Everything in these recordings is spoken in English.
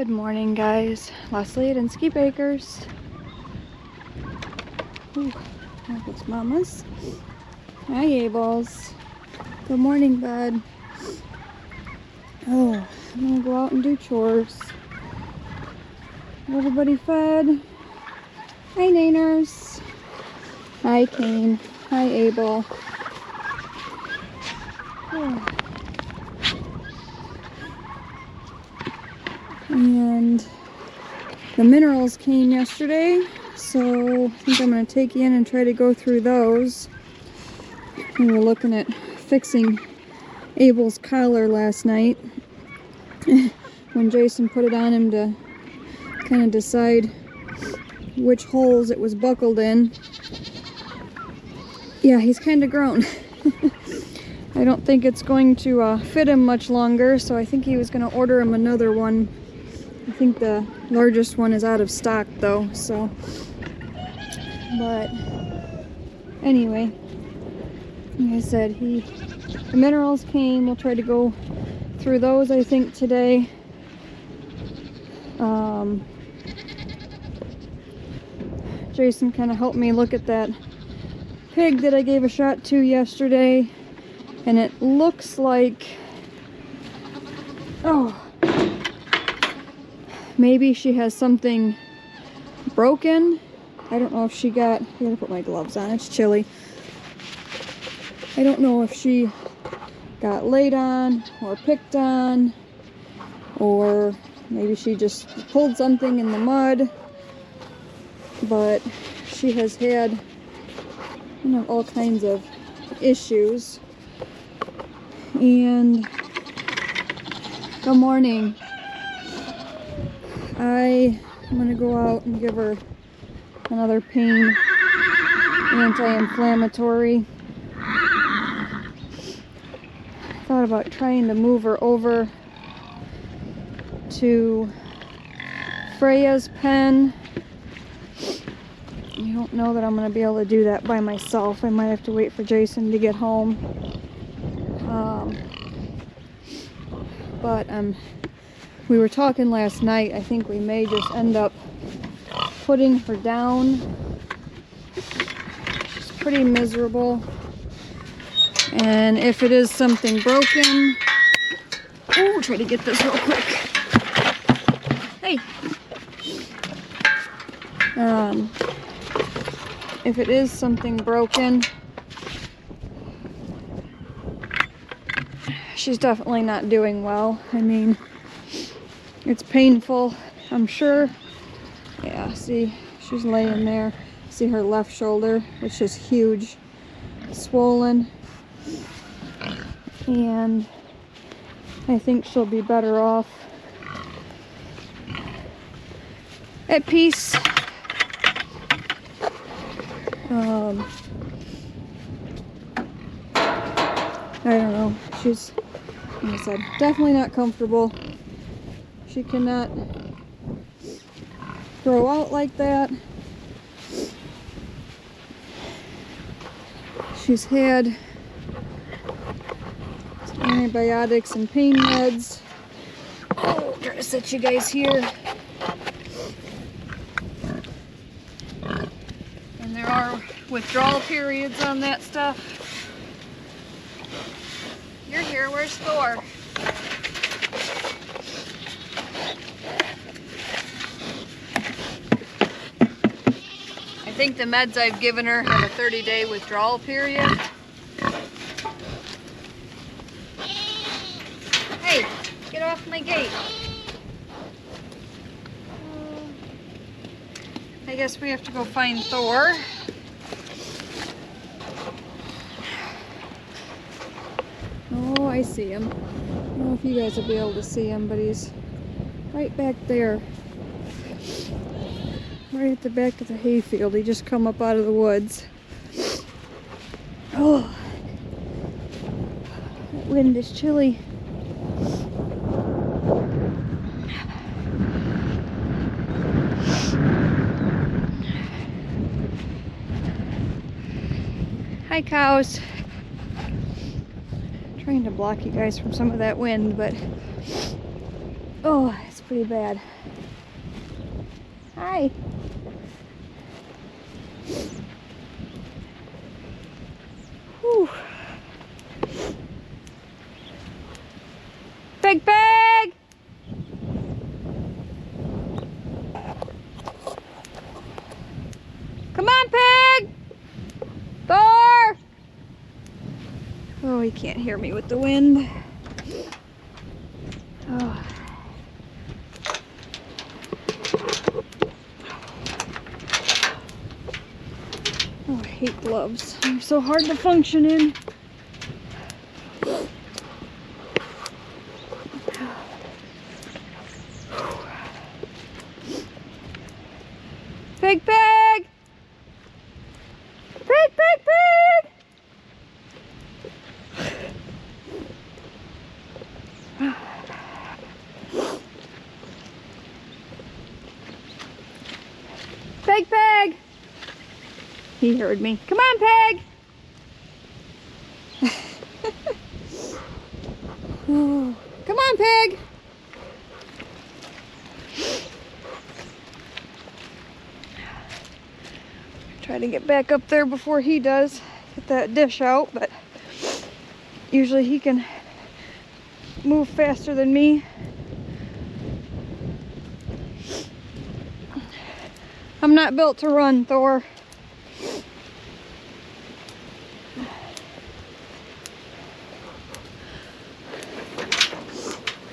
Good morning, guys. Leslie at Ski Bakers. Ooh, there goes Mama's. Hi, Abel's. Good morning, bud. Oh, I'm gonna go out and do chores. Everybody fed. Hi, Naners. Hi, Kane. Hi, Abel. Oh. And the minerals came yesterday, so I think I'm going to take you in and try to go through those. We were looking at fixing Abel's collar last night when Jason put it on him to kind of decide which holes it was buckled in. Yeah, he's kind of grown. I don't think it's going to fit him much longer, so I think he was going to order him another one. I think the largest one is out of stock though, so. But anyway, like I said, the minerals came. We'll try to go through those, I think, today. Jason kind of helped me look at that pig that I gave a shot to yesterday, and it looks like, oh, maybe she has something broken. I don't know if she got, I gotta put my gloves on, it's chilly. I don't know if she got laid on or picked on, or maybe she just pulled something in the mud, but she has had, you know, all kinds of issues. And good morning. I'm gonna go out and give her another pain anti-inflammatory. Thought about trying to move her over to Freya's pen. I don't know that I'm gonna be able to do that by myself. I might have to wait for Jason to get home. But we were talking last night. I think we may just end up putting her down. She's pretty miserable. And if it is something broken, oh, try to get this real quick. Hey. If it is something broken, she's definitely not doing well. I mean, it's painful, I'm sure. Yeah, see, she's laying there. See her left shoulder, which is huge, swollen. And I think she'll be better off at peace. I don't know. She's, like I said, definitely not comfortable. She cannot grow out like that. She's had some antibiotics and pain meds. Oh, I'm trying to set you guys here. And there are withdrawal periods on that stuff. You're here, where's Thor? I think the meds I've given her have a 30-day withdrawal period. Hey, get off my gate. I guess we have to go find Thor. Oh, I see him. I don't know if you guys will be able to see him, but he's right back there. Right at the back of the hayfield. He just come up out of the woods. Oh, that wind is chilly. Hi, cows. Trying to block you guys from some of that wind, but oh, it's pretty bad. Hi. Whew. Pig, pig! Come on, pig! Thor! Oh, he can't hear me with the wind. Oh. Oh, I hate gloves. They're so hard to function in. Pig, pig! Pig, pig, pig! Pig, pig! He heard me. Come on, pig! Come on, pig! Try to get back up there before he does. Get that dish out, but usually he can move faster than me. I'm not built to run, Thor.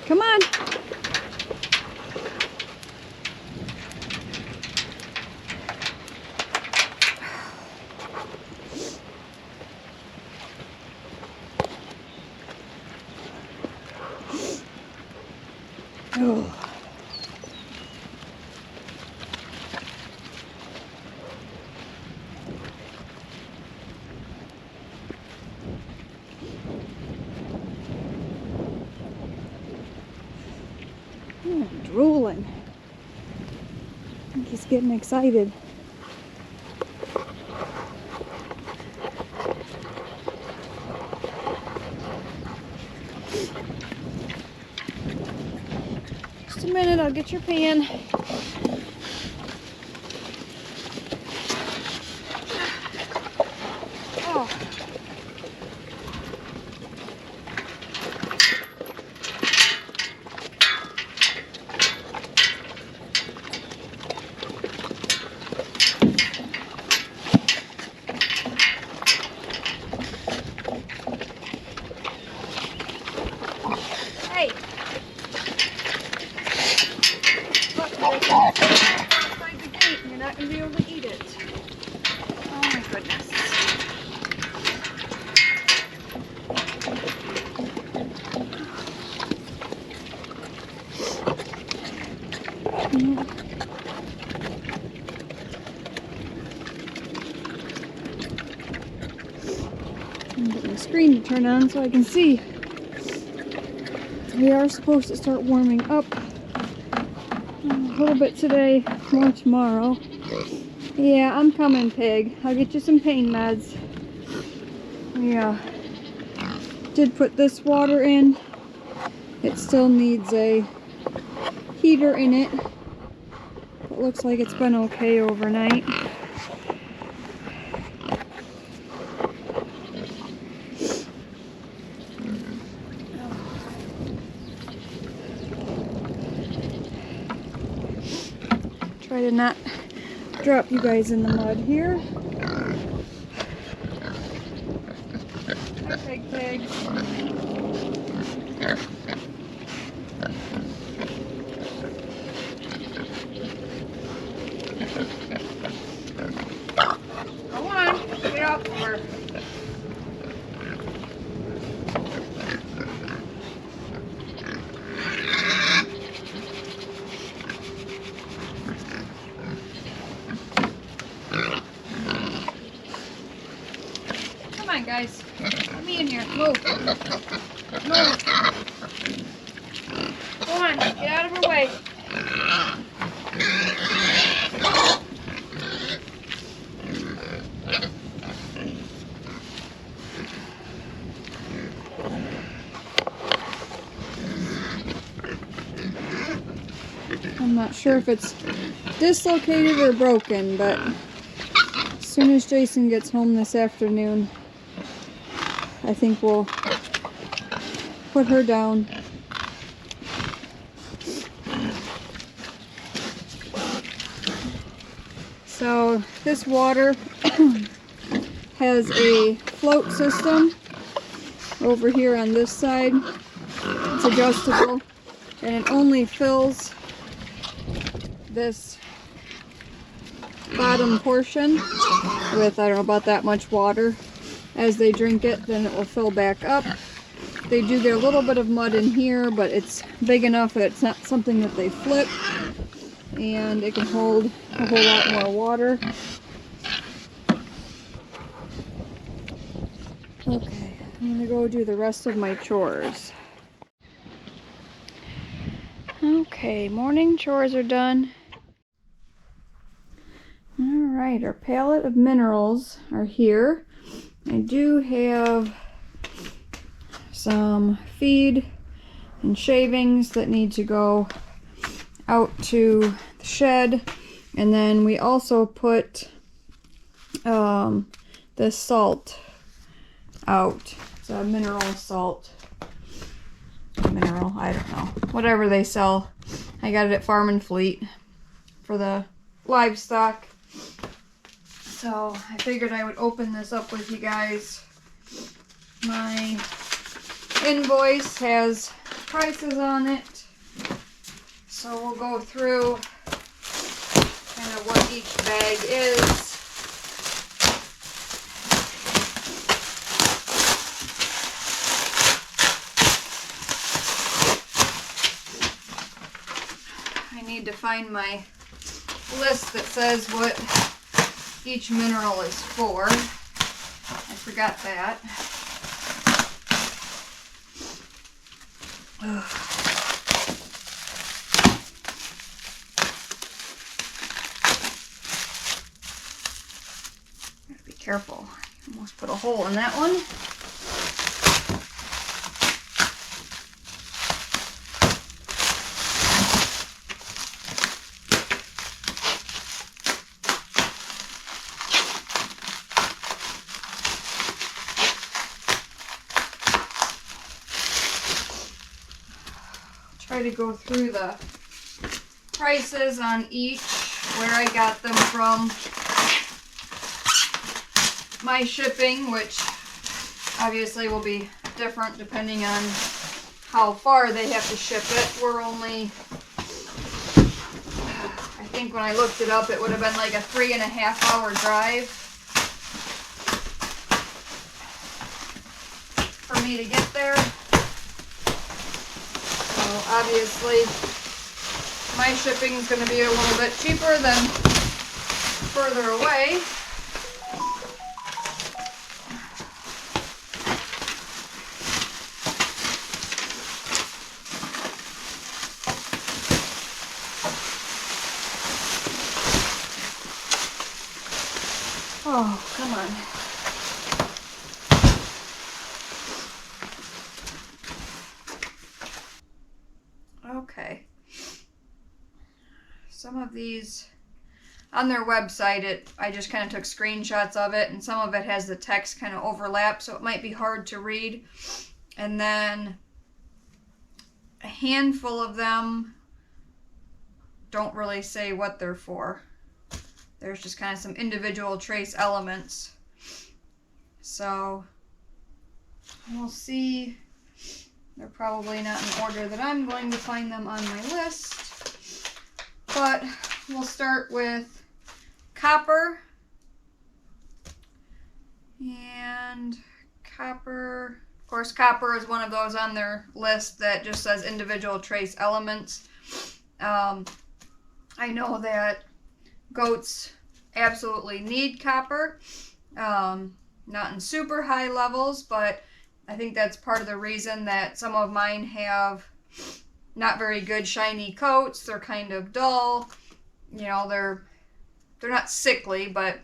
Come on. Oh. I'm drooling. I think he's getting excited. Just a minute, I'll get your pan. Oh. Hey! Look, outside the gate and you're not going to be able to eat it. Oh my goodness. I'm getting the screen to turn on so I can see. We are supposed to start warming up a little bit today, more tomorrow. Yeah, I'm coming, pig. I'll get you some pain meds. Yeah. Did put this water in. It still needs a heater in it. It looks like it's been okay overnight. Try to not drop you guys in the mud here. Hi, pig, pig. Come on, get out there. Come on, guys. Let me in here. Move. Move. Go on, get out of her way. I'm not sure if it's dislocated or broken, but as soon as Jason gets home this afternoon, I think we'll put her down. So this water has a float system over here on this side. It's adjustable, and it only fills this bottom portion with, I don't know, about that much water. As they drink it, then it will fill back up. They do their little bit of mud in here, but it's big enough that it's not something that they flip, and it can hold a whole lot more water. Okay, I'm gonna go do the rest of my chores. Okay, morning chores are done. Alright, our palette of minerals are here. I do have some feed and shavings that need to go out to the shed, and then we also put this salt out. It's a mineral salt. Mineral, I don't know. Whatever they sell. I got it at Farm and Fleet for the livestock. So I figured I would open this up with you guys. My invoice has prices on it. So we'll go through kind of what each bag is. I need to find my list that says what each mineral is for. I forgot that. Ugh. Gotta be careful. Almost put a hole in that one. Try to go through the prices on each, where I got them from, my shipping, which obviously will be different depending on how far they have to ship it. We're only, I think when I looked it up, it would have been like a 3.5 hour drive for me to get there. So obviously my shipping is going to be a little bit cheaper than further away. Oh, come on. Okay. Some of these on their website, I just kind of took screenshots of it, and some of it has the text kind of overlap, so it might be hard to read. And then a handful of them don't really say what they're for. There's just kind of some individual trace elements. So we'll see. They're probably not in order that I'm going to find them on my list. But we'll start with copper. And copper, of course, copper is one of those on their list that just says individual trace elements. I know that goats absolutely need copper. Not in super high levels, but I think that's part of the reason that some of mine have not very good shiny coats. They're kind of dull. You know, they're not sickly, but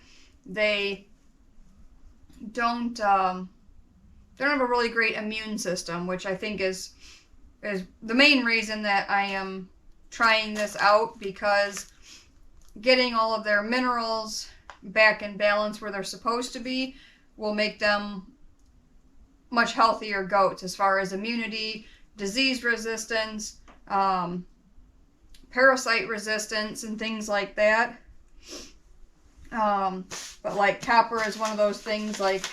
they don't have a really great immune system, which I think is the main reason that I am trying this out because getting all of their minerals back in balance where they're supposed to be will make them much healthier goats as far as immunity, disease resistance, parasite resistance, and things like that. But like copper is one of those things. Like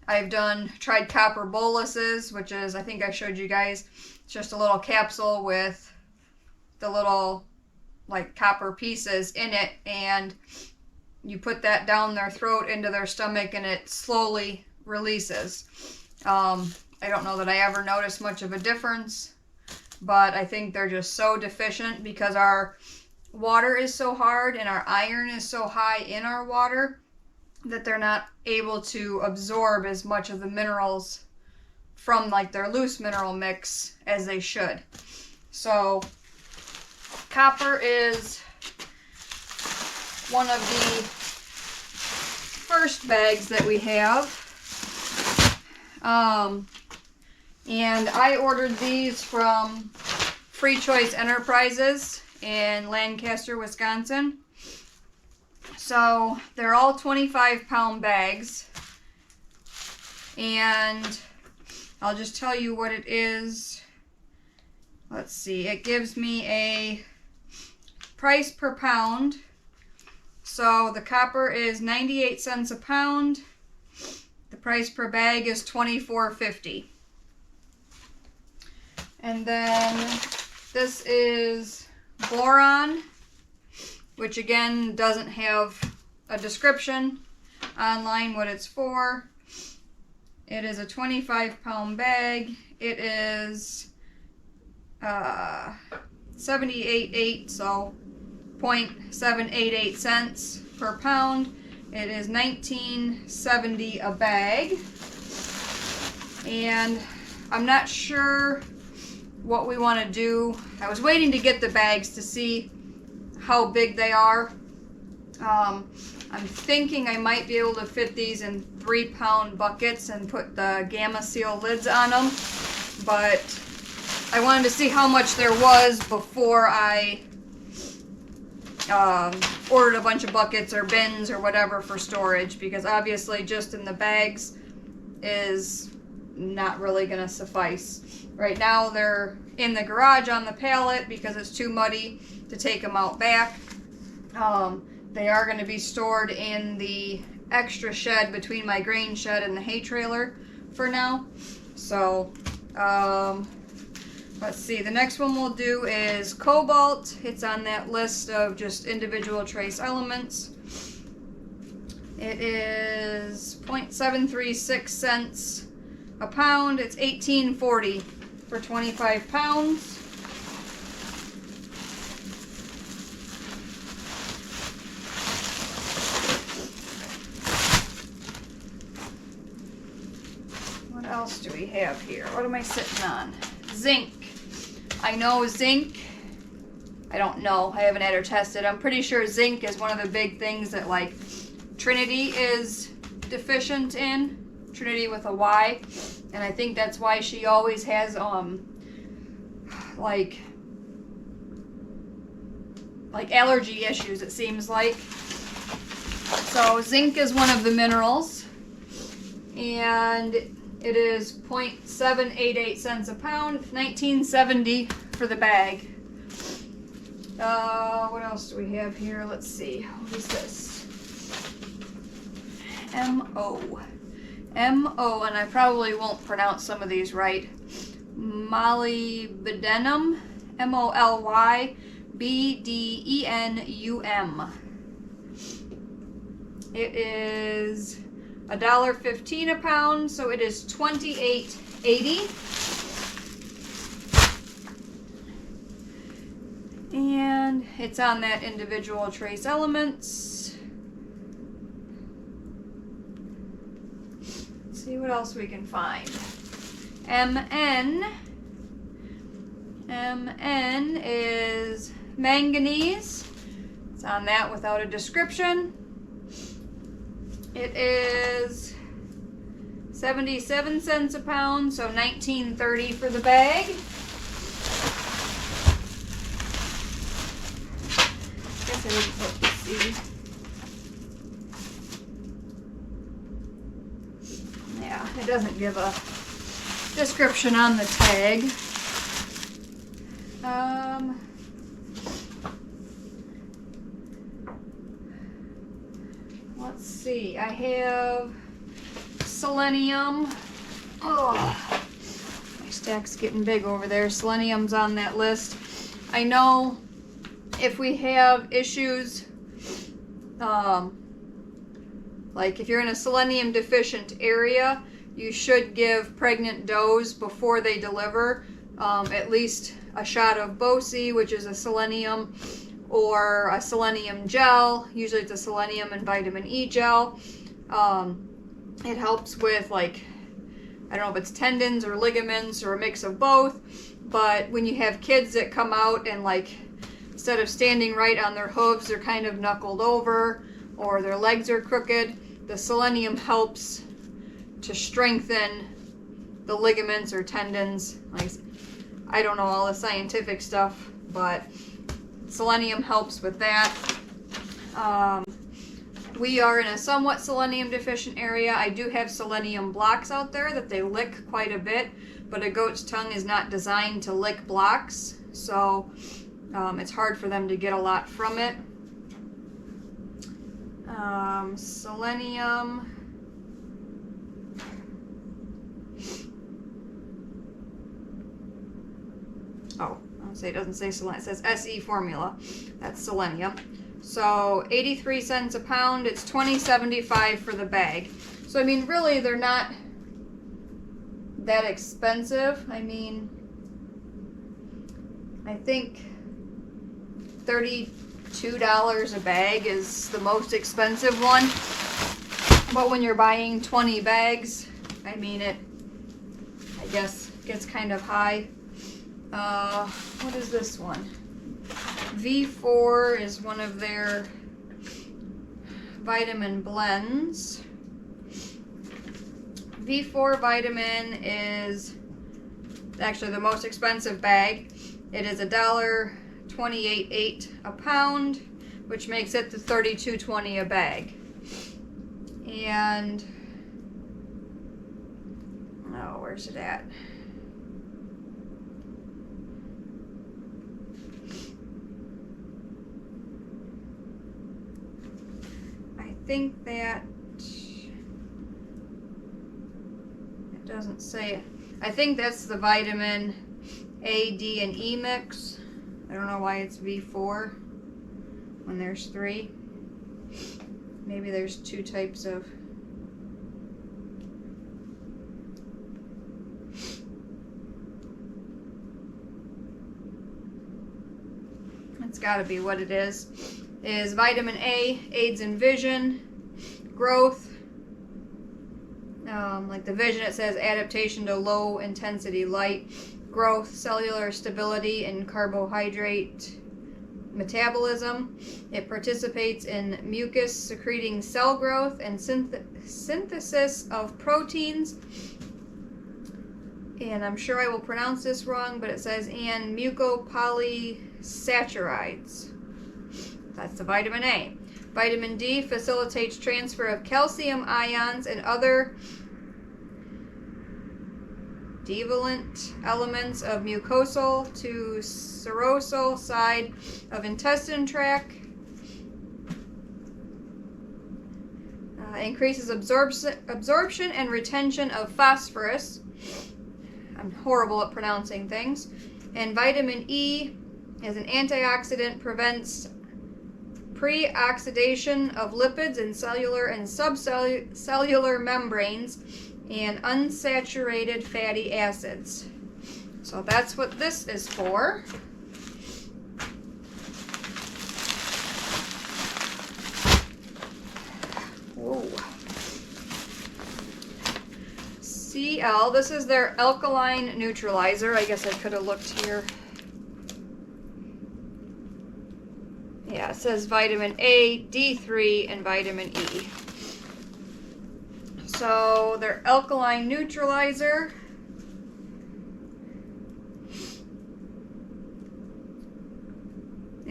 I've tried copper boluses, which is, I think I showed you guys, it's just a little capsule with the little like copper pieces in it, and you put that down their throat into their stomach and it slowly releases. I don't know that I ever noticed much of a difference, but I think they're just so deficient because our water is so hard and our iron is so high in our water that they're not able to absorb as much of the minerals from like their loose mineral mix as they should. So copper is one of the first bags that we have. And I ordered these from Free Choice Enterprises in Lancaster, Wisconsin. So they're all 25-pound bags. And I'll just tell you what it is. Let's see, it gives me a price per pound. So the copper is 98 cents a pound. The price per bag is $24.50. And then this is boron, which again doesn't have a description online what it's for. It is a 25-pound bag. It is 78.8, so 0.788 cents per pound. It is $19.70 a bag. And I'm not sure what we want to do. I was waiting to get the bags to see how big they are. I'm thinking I might be able to fit these in 3-pound buckets and put the Gamma Seal lids on them, but I wanted to see how much there was before I ordered a bunch of buckets or bins or whatever for storage, because obviously just in the bags is not really going to suffice. Right now they're in the garage on the pallet because it's too muddy to take them out back. They are going to be stored in the extra shed between my grain shed and the hay trailer for now. So, let's see. The next one we'll do is cobalt. It's on that list of just individual trace elements. It is 0.736 cents a pound. It's $18.40 for 25 pounds. What else do we have here? What am I sitting on? Zinc. I know zinc. I don't know. I haven't had her tested. I'm pretty sure zinc is one of the big things that like Trinity is deficient in. Trinity with a Y. And I think that's why she always has like allergy issues, it seems like. So zinc is one of the minerals, and it is 0.788 cents a pound, $19.70 for the bag. What else do we have here? Let's see. What is this? MO, and I probably won't pronounce some of these right. Molybdenum, MOLYBDENUM. It is $1.15 a pound, so it is $28.80. And it's on that individual trace elements. Let's see what else we can find. MN is manganese. It's on that without a description. It is 77 cents a pound, so $19.30 for the bag. I didn't look to see. Yeah, it doesn't give a description on the tag. Let's see. I have selenium. Oh, my stack's getting big over there. Selenium's on that list. I know if we have issues, like if you're in a selenium deficient area, you should give pregnant does before they deliver at least a shot of Bosi, which is a selenium, or a selenium gel. Usually it's a selenium and vitamin E gel. It helps with, like, I don't know if it's tendons or ligaments or a mix of both, but when you have kids that come out and, like, instead of standing right on their hooves, they're kind of knuckled over or their legs are crooked, the selenium helps to strengthen the ligaments or tendons. Like, I don't know all the scientific stuff, but selenium helps with that. We are in a somewhat selenium deficient area. I do have selenium blocks out there that they lick quite a bit, but a goat's tongue is not designed to lick blocks, so it's hard for them to get a lot from it. Selenium. Oh, I'll say it doesn't say selenium. It says SE formula. That's selenium. So 83 cents a pound. It's $20.75 for the bag. So I mean, really, they're not that expensive. I mean, I think $32 a bag is the most expensive one. But when you're buying 20 bags, I mean, it, I guess, gets kind of high. What is this one? V4 is one of their vitamin blends. V4 vitamin is actually the most expensive bag. It is $1.28.8 a pound, which makes it the $32.20 a bag. And oh, where's it at? I think that it doesn't say it. I think that's the vitamin A, D, and E mix. I don't know why it's V4 when there's 3. Maybe there's 2 types of. That's got to be what it is. Is vitamin A aids in vision, growth. Like the vision, it says adaptation to low intensity light, growth, cellular stability, and carbohydrate metabolism. It participates in mucus secreting cell growth and synthesis of proteins. And I'm sure I will pronounce this wrong, but it says and mucopolysaccharides. That's the vitamin A. Vitamin D facilitates transfer of calcium ions and other divalent elements of mucosal to serosal side of intestine tract. Increases absorption and retention of phosphorus. I'm horrible at pronouncing things. And vitamin E is an antioxidant, prevents pre-oxidation of lipids in cellular and subcellular membranes and unsaturated fatty acids. So that's what this is for. Whoa. CL, this is their alkaline neutralizer. I guess I could have looked here. Yeah, it says vitamin A, D3, and vitamin E. So their alkaline neutralizer.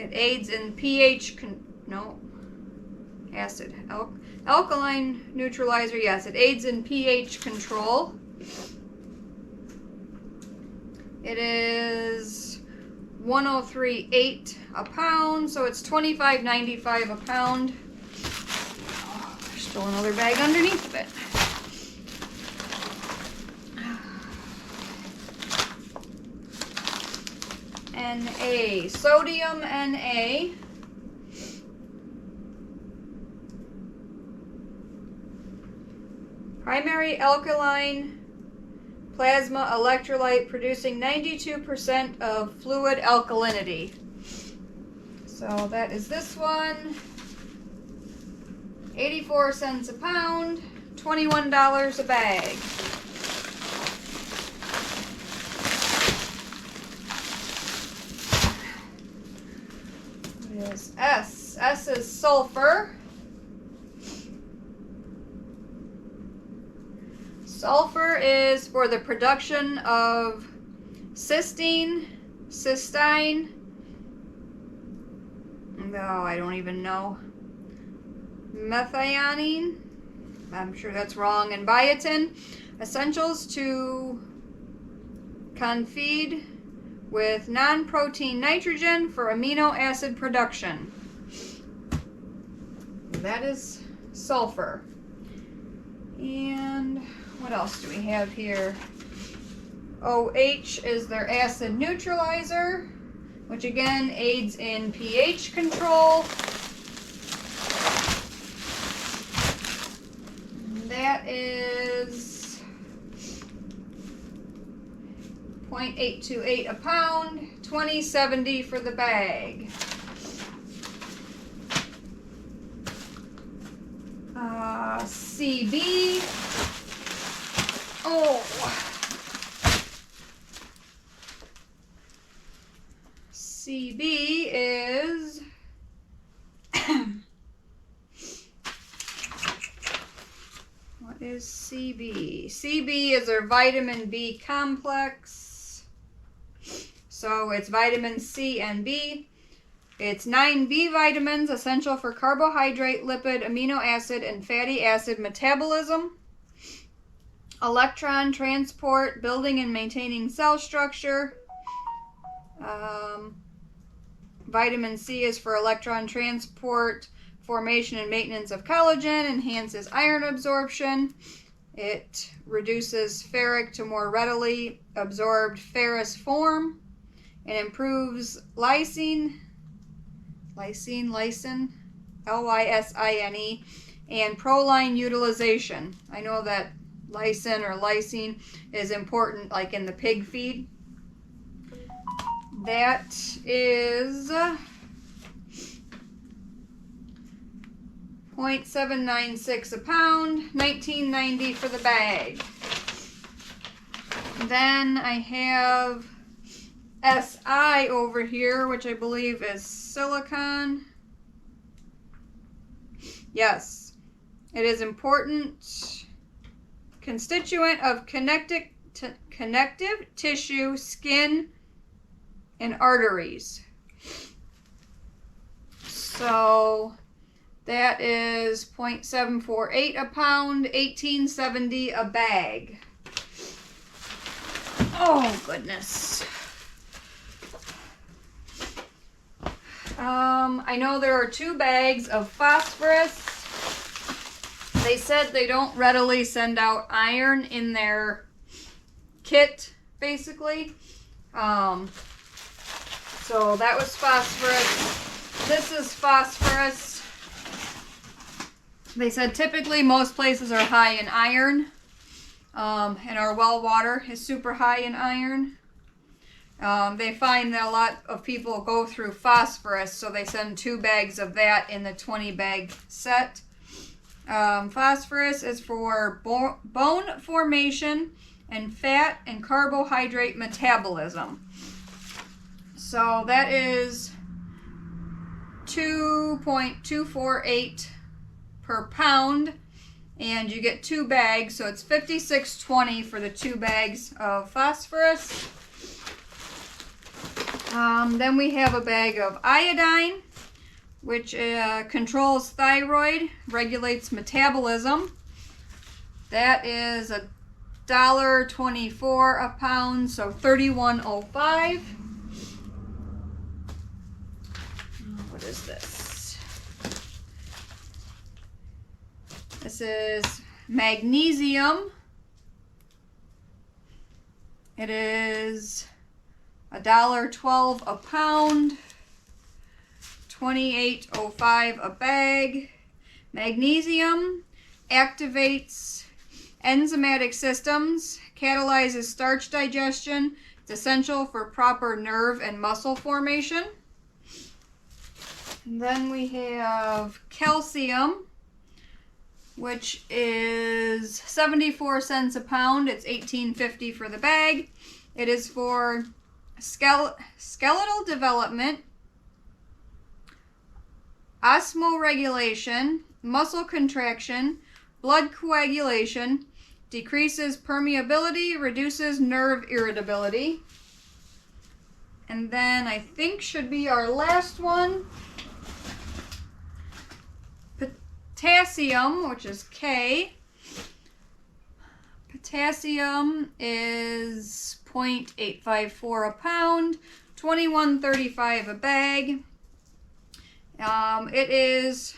It aids in pH acid. Alkaline neutralizer, yes, it aids in pH control. It is 103.8 a pound, so it's $25.95 a pound. Oh, there's still another bag underneath of it. Na, sodium Na. Primary alkaline plasma electrolyte producing 92% of fluid alkalinity. So that is this one. 84 cents a pound, $21 a bag. What is S? S is sulfur. Sulfur is for the production of cysteine, no, I don't even know, methionine, I'm sure that's wrong, and biotin, essentials to confeed with non-protein nitrogen for amino acid production. That is sulfur. And what else do we have here? OH is their acid neutralizer, which again aids in pH control. That is 0.828 a pound, $20.70 for the bag. CB. Oh. CB is what is CB? CB is their vitamin B complex. So it's vitamin C and B. It's 9 B vitamins essential for carbohydrate, lipid, amino acid, and fatty acid metabolism, electron transport, building and maintaining cell structure. Vitamin C is for electron transport, formation and maintenance of collagen, enhances iron absorption. It reduces ferric to more readily absorbed ferrous form and improves lysine, Lysine, L-Y-S-I-N-E, and proline utilization. I know that lysine or lysine is important, like in the pig feed. That is 0.796 a pound, $19.90 for the bag. Then I have SI over here, which I believe is silicon. Yes, it is important constituent of connective tissue, skin, and arteries. So that is 0.748 a pound, $18.70 a bag. Oh, goodness. I know there are 2 bags of phosphorus. They said they don't readily send out iron in their kit, basically. So that was phosphorus. This is phosphorus. They said typically most places are high in iron. And our well water is super high in iron. They find that a lot of people go through phosphorus, so they send 2 bags of that in the 20 bag set. Phosphorus is for bone formation and fat and carbohydrate metabolism. So that is 2.248 per pound, and you get 2 bags, so it's $56.20 for the 2 bags of phosphorus. Then we have a bag of iodine, which controls thyroid, regulates metabolism. That is $1.24 a pound, so $31.05. What is this? This is magnesium. It is $1.12 a pound, $28.05 a bag. Magnesium activates enzymatic systems, catalyzes starch digestion. It's essential for proper nerve and muscle formation. And then we have calcium, which is 74 cents a pound. It's $18.50 for the bag. It is for skeletal development, osmoregulation, muscle contraction, blood coagulation, decreases permeability, reduces nerve irritability. And then I think should be our last one, potassium, which is K. Potassium is 0.854 a pound, $21.35 a bag. It is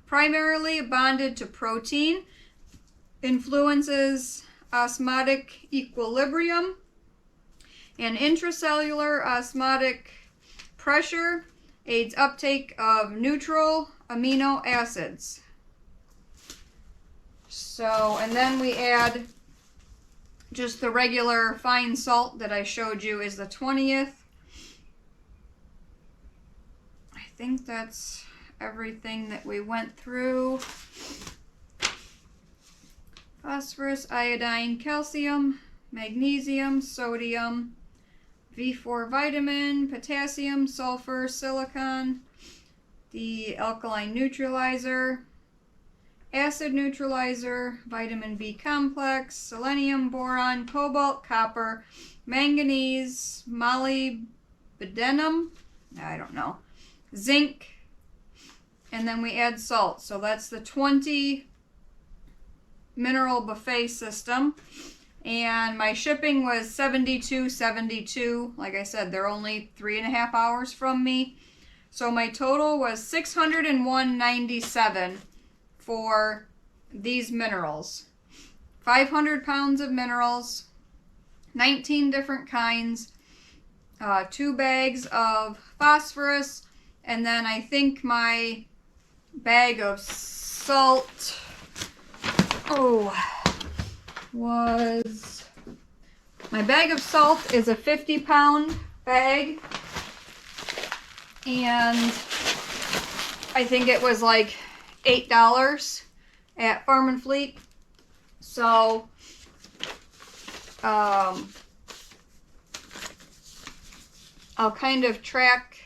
primarily bonded to protein, influences osmotic equilibrium and intracellular osmotic pressure, aids uptake of neutral amino acids. So, and then we add just the regular fine salt that I showed you is the 20th. I think that's everything that we went through. Phosphorus, iodine, calcium, magnesium, sodium, V4 vitamin, potassium, sulfur, silicon, the alkaline neutralizer, acid neutralizer, vitamin B complex, selenium, boron, cobalt, copper, manganese, molybdenum, I don't know, zinc, and then we add salt. So that's the 20 mineral buffet system. And my shipping was $72.72. Like I said, they're only 3.5 hours from me. So my total was $601.97 for these minerals. 500 pounds of minerals, 19 different kinds, 2 bags of phosphorus, and then I think my bag of salt my bag of salt is a 50-pound bag, and I think it was like $8 at Farm and Fleet. So I'll kind of track.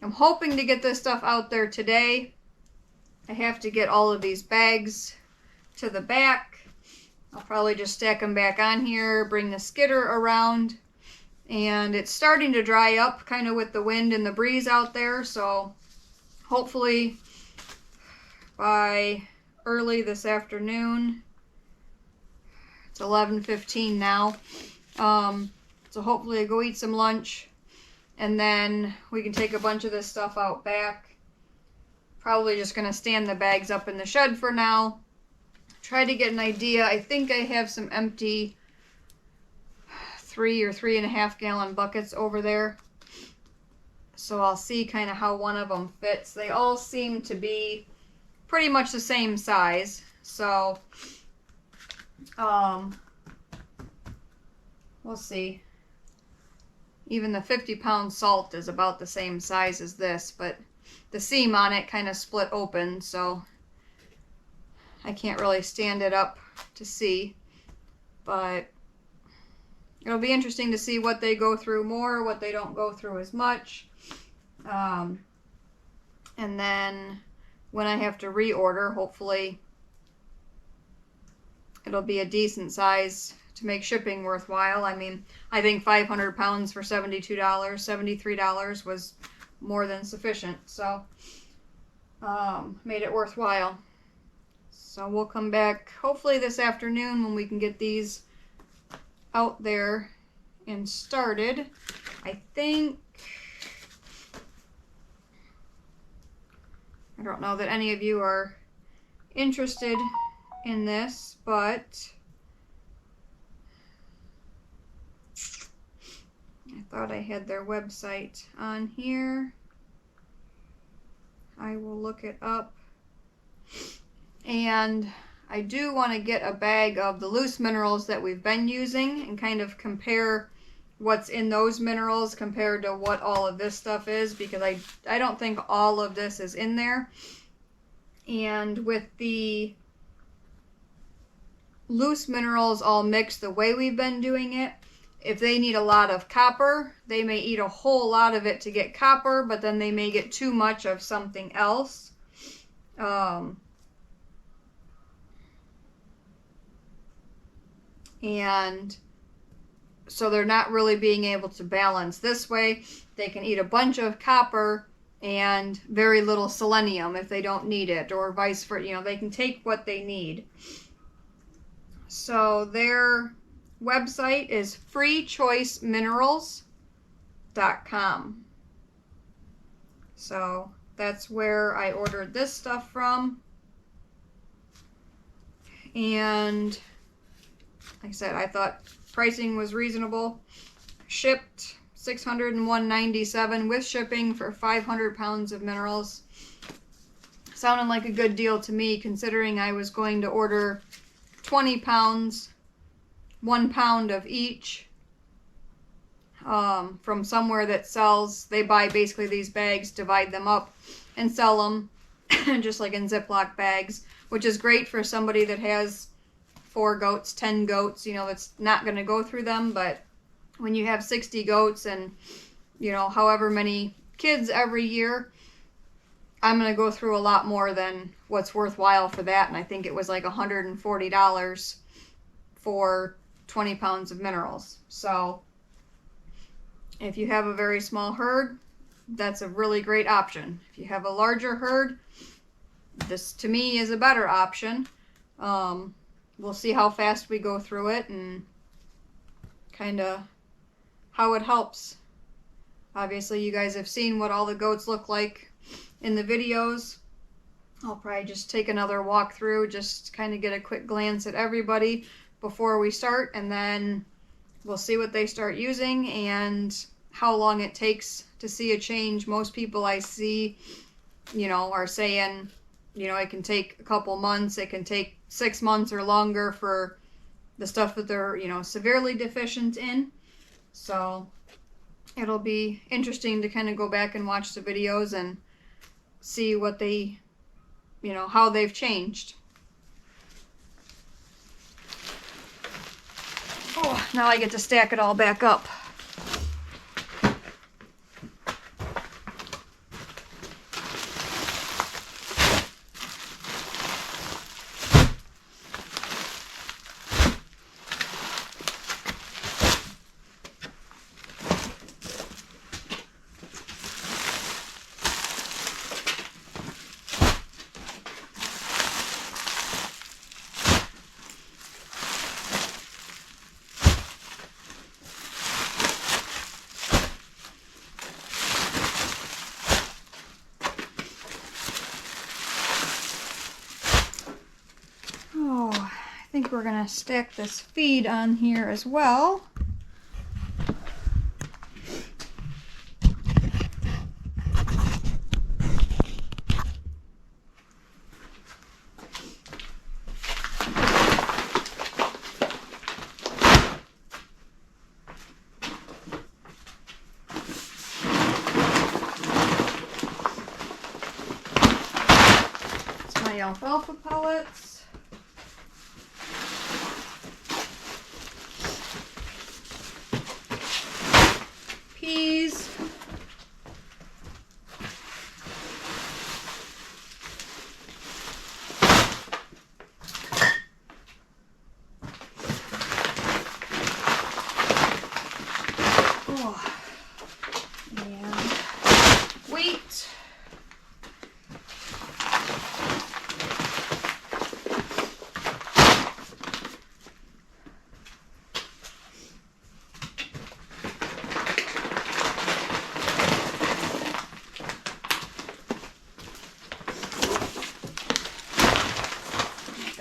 I'm hoping to get this stuff out there today. I have to get all of these bags to the back. I'll probably just stack them back on here, bring the skidder around, and it's starting to dry up kind of with the wind and the breeze out there, so hopefully by early this afternoon, it's 11:15 now, so hopefully I go eat some lunch, and then we can take a bunch of this stuff out back. Probably just going to stand the bags up in the shed for now. Try to get an idea. I think I have some empty 3 or 3.5 gallon buckets over there. So I'll see kind of how one of them fits. They all seem to be pretty much the same size. So, we'll see. Even the 50-pound salt is about the same size as this, but the seam on it kind of split open, so I can't really stand it up to see, but it'll be interesting to see what they go through more, what they don't go through as much, and then when I have to reorder, hopefully it'll be a decent size to make shipping worthwhile. I mean, I think 500 pounds for $72, $73 was more than sufficient. So, made it worthwhile. So we'll come back hopefully this afternoon when we can get these out there and started. I think, I don't know that any of you are interested in this, but I thought I had their website on here. I will look it up. And I do want to get a bag of the loose minerals that we've been using and kind of compare what's in those minerals compared to what all of this stuff is, because I don't think all of this is in there. And with the loose minerals all mixed the way we've been doing it, if they need a lot of copper, they may eat a whole lot of it to get copper, but then they may get too much of something else. And so they're not really being able to balance. This way, they can eat a bunch of copper and very little selenium if they don't need it, or vice versa. You know, they can take what they need. So their website is freechoiceminerals.com. So that's where I ordered this stuff from. And like I said, I thought pricing was reasonable. Shipped $601.97 with shipping for 500 pounds of minerals. Sounded like a good deal to me, considering I was going to order 20 pounds, 1 pound of each, from somewhere that sells, they buy basically these bags, divide them up, and sell them just like in Ziploc bags, which is great for somebody that has 4 goats, 10 goats, you know, it's not going to go through them. But when you have 60 goats and, you know, however many kids every year, I'm going to go through a lot more than what's worthwhile for that. And I think it was like $140 for 20 pounds of minerals. So if you have a very small herd, that's a really great option. If you have a larger herd, this to me is a better option. We'll see how fast we go through it and kind of how it helps. Obviously, you guys have seen what all the goats look like in the videos. I'll probably just take another walk through, just kind of get a quick glance at everybody before we start, and then we'll see what they start using and how long it takes to see a change. Most people I see, you know, are saying, you know, it can take a couple months, it can take 6 months or longer for the stuff that they're, you know, severely deficient in. So it'll be interesting to kind of go back and watch the videos and see what they, you know, how they've changed. Oh, now I get to stack it all back up. I think we're gonna stack this feed on here as well. It's my alfalfa pellets. Peas.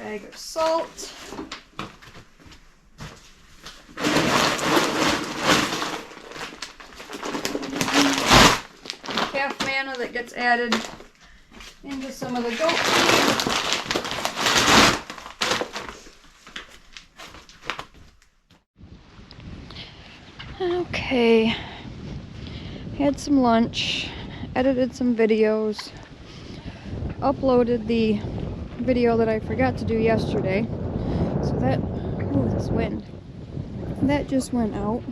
bag of salt. Calf manna that gets added into some of the goat feed. Okay, had some lunch, edited some videos, uploaded the video that I forgot to do yesterday. So that, oh, this wind, that just went out.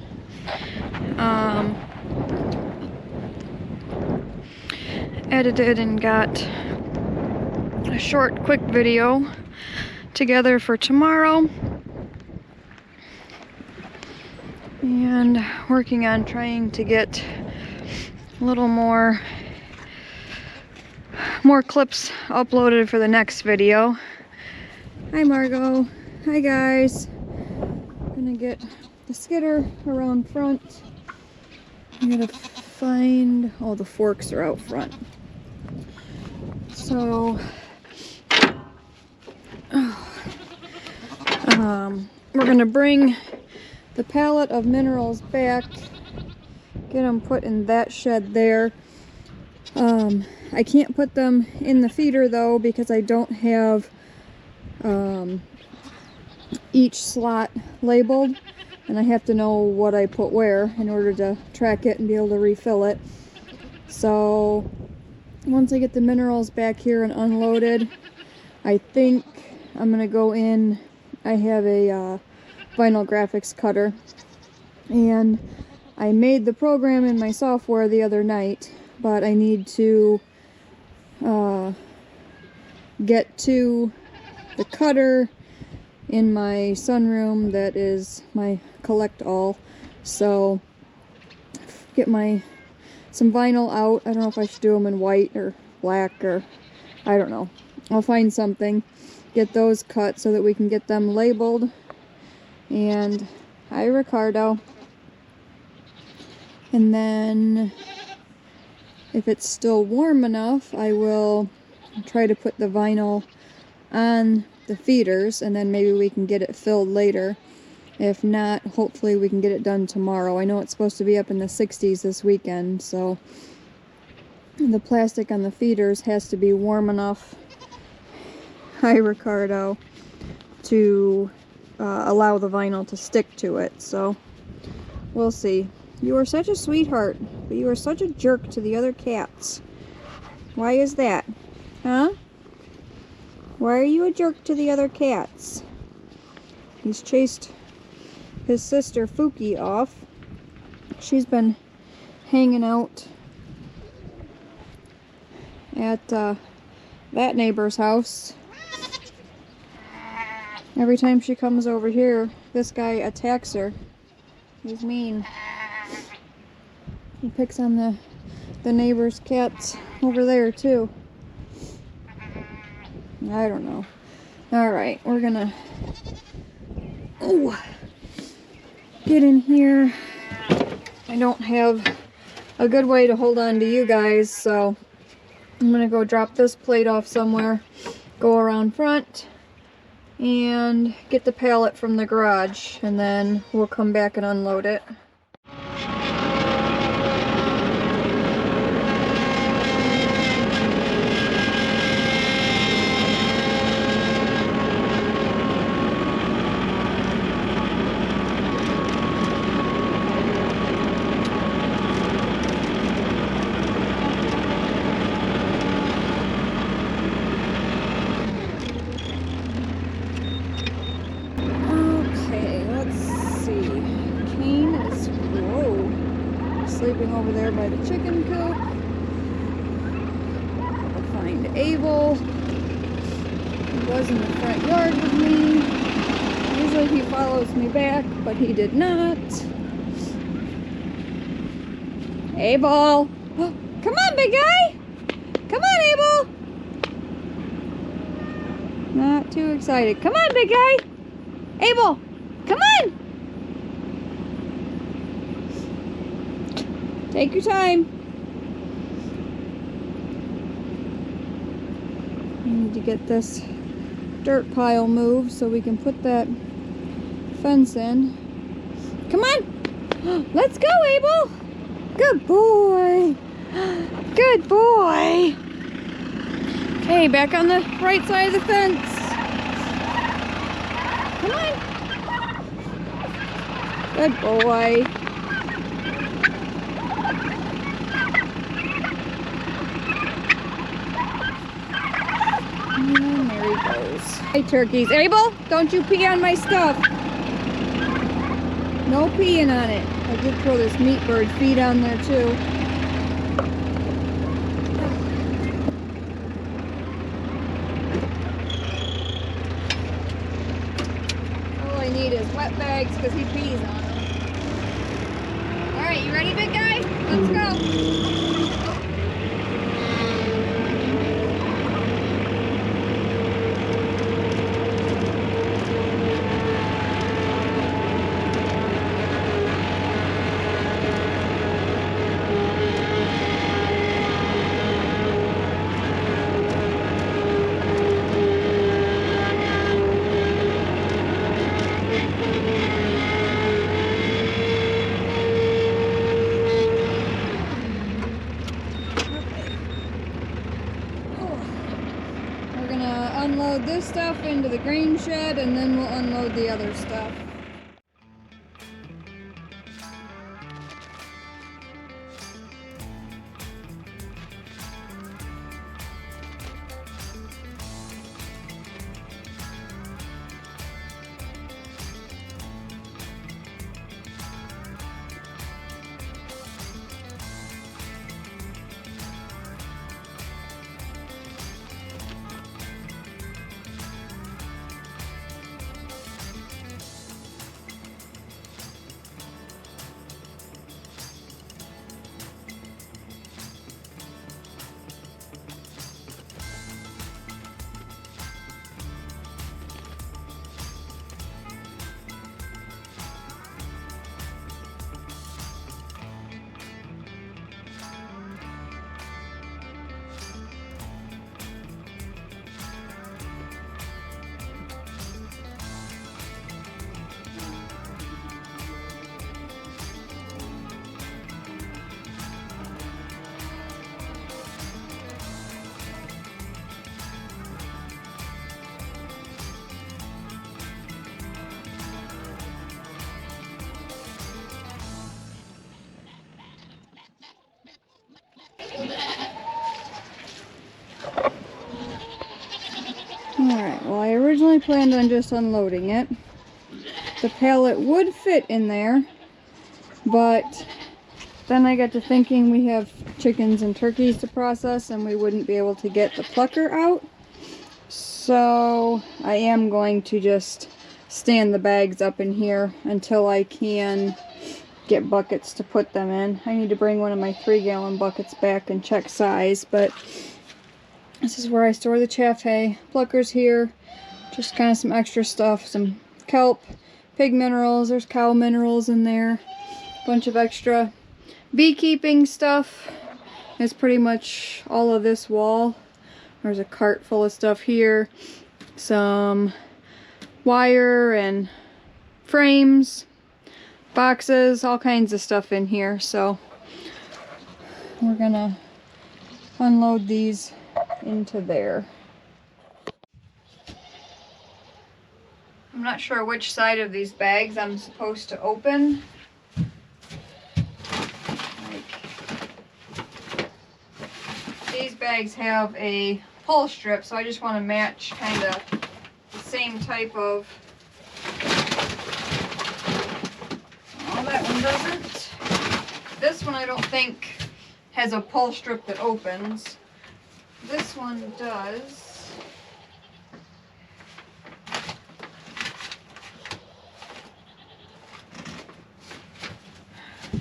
Edited and got a short, quick video together for tomorrow. And working on trying to get a little more clips uploaded for the next video. Hi Margot. Hi guys. Gonna get the skidder around front. I'm gonna find, oh, the forks are out front. So we're gonna bring the pallet of minerals back, get them put in that shed there. I can't put them in the feeder though because I don't have each slot labeled, and I have to know what I put where in order to track it and be able to refill it. So once I get the minerals back here and unloaded, I think I'm gonna go in. I have a vinyl graphics cutter, and I made the program in my software the other night, but I need to get to the cutter in my sunroom that is my collect all. So get some vinyl out. I don't know if I should do them in white or black, or I don't know. I'll find something, get those cut so that we can get them labeled. And hi Ricardo. And then if it's still warm enough, I will try to put the vinyl on the feeders, and then maybe we can get it filled later. If not, hopefully we can get it done tomorrow. I know it's supposed to be up in the 60s this weekend, so the plastic on the feeders has to be warm enough, hi Ricardo, to allow the vinyl to stick to it. So we'll see. You are such a sweetheart, but you are such a jerk to the other cats. Why is that? Huh? Why are you a jerk to the other cats? He's chased his sister Fuki off. She's been hanging out at that neighbor's house. Every time she comes over here, this guy attacks her. He's mean. He picks on the neighbor's cats over there too. I don't know. Alright, we're gonna get in here. I don't have a good way to hold on to you guys, so I'm gonna go drop this plate off somewhere, go around front, and get the pallet from the garage, and then we'll come back and unload it. Sleeping over there by the chicken coop. We'll find Abel. He was in the front yard with me. Usually he follows me back, but he did not. Abel! Come on, big guy! Come on, Abel! Not too excited. Come on, big guy! Abel! Come on! Take your time. I need to get this dirt pile move so we can put that fence in. Come on! Let's go, Abel! Good boy! Good boy! Okay, back on the right side of the fence. Come on! Good boy. And there he goes. Hey, turkeys. Abel, don't you pee on my stuff. No peeing on it. I did throw this meat bird feed on there too. All I need is wet bags because he pees on them. Alright, you ready, big guy? Let's go. Unload this stuff into the grain shed and then we'll unload the other stuff. Alright, well I originally planned on just unloading it. The pallet would fit in there, but then I got to thinking we have chickens and turkeys to process and we wouldn't be able to get the plucker out. So I am going to just stand the bags up in here until I can get buckets to put them in. I need to bring one of my 3-gallon buckets back and check size, but this is where I store the chaff hay. Pluckers here, just kind of some extra stuff, some kelp, pig minerals, there's cow minerals in there, bunch of extra beekeeping stuff. It's pretty much all of this wall. There's a cart full of stuff here, some wire and frames, boxes, all kinds of stuff in here. So we're gonna unload these into there. I'm not sure which side of these bags I'm supposed to open. These bags have a pull strip, so I just want to match kind of the same type of... Oh, that one doesn't. This one I don't think has a pull strip that opens. This one does.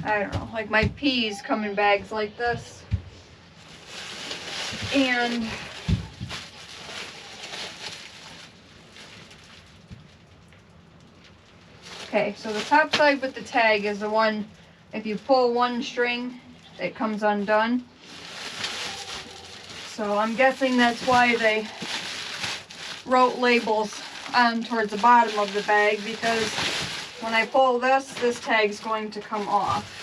I don't know, like my peas come in bags like this. And okay, so the top side with the tag is the one, if you pull one string, it comes undone. So I'm guessing that's why they wrote labels on towards the bottom of the bag, because when I pull this tag's going to come off.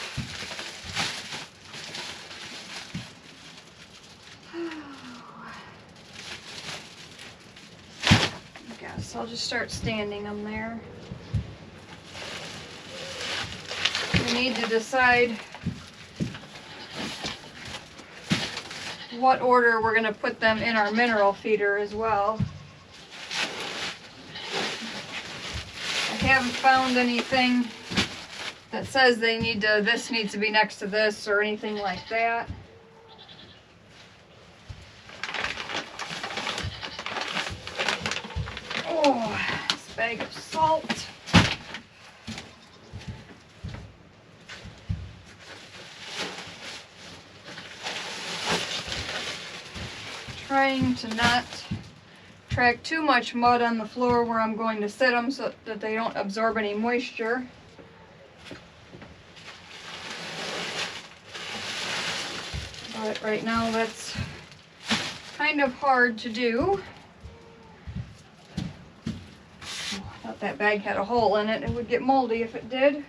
I guess I'll just start standing them there. We need to decide what order we're going to put them in our mineral feeder as well. I haven't found anything that says they need to, this needs to be next to this or anything like that. Oh, this bag of salt. Trying to not track too much mud on the floor where I'm going to sit them so that they don't absorb any moisture. But right now that's kind of hard to do. Oh, I thought that bag had a hole in it. It would get moldy if it did.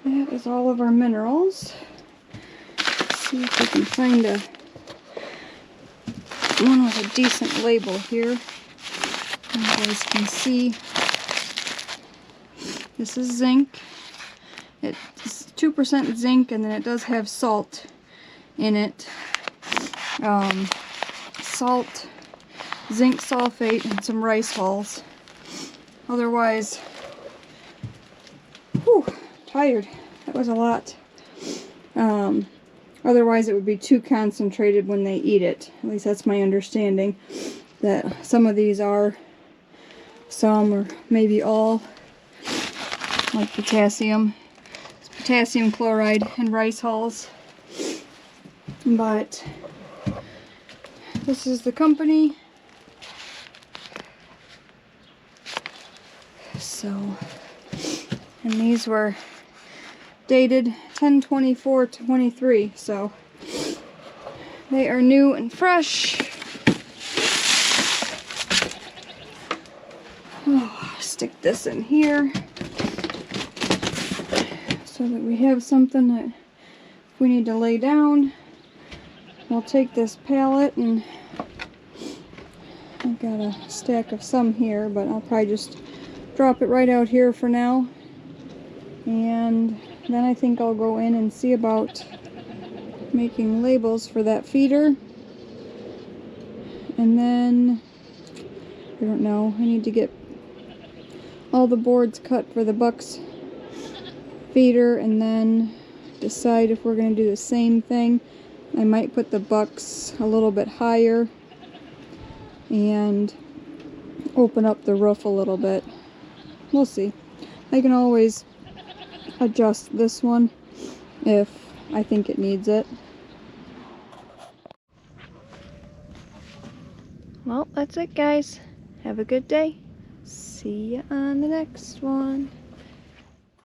That is all of our minerals. Let's see if we can find one with a decent label here. You guys can see this is zinc. It's 2% zinc, and then it does have salt in it. Salt, zinc sulfate, and some rice hulls. Otherwise, whew, tired. That was a lot. Otherwise it would be too concentrated when they eat it. At least that's my understanding. That some of these are, some or maybe all, like potassium. It's potassium chloride and rice hulls. But this is the company. So, and these were dated 10/24/23, so they are new and fresh. Oh, stick this in here so that we have something that if we need to lay down, we'll take this pallet, and I've got a stack of some here, but I'll probably just drop it right out here for now, and then I think I'll go in and see about making labels for that feeder. And then I don't know, I need to get all the boards cut for the bucks feeder, and then decide if we're going to do the same thing. I might put the bucks a little bit higher and open up the roof a little bit. We'll see. I can always adjust this one if I think it needs it. Well, that's it, guys. Have a good day. See you on the next one.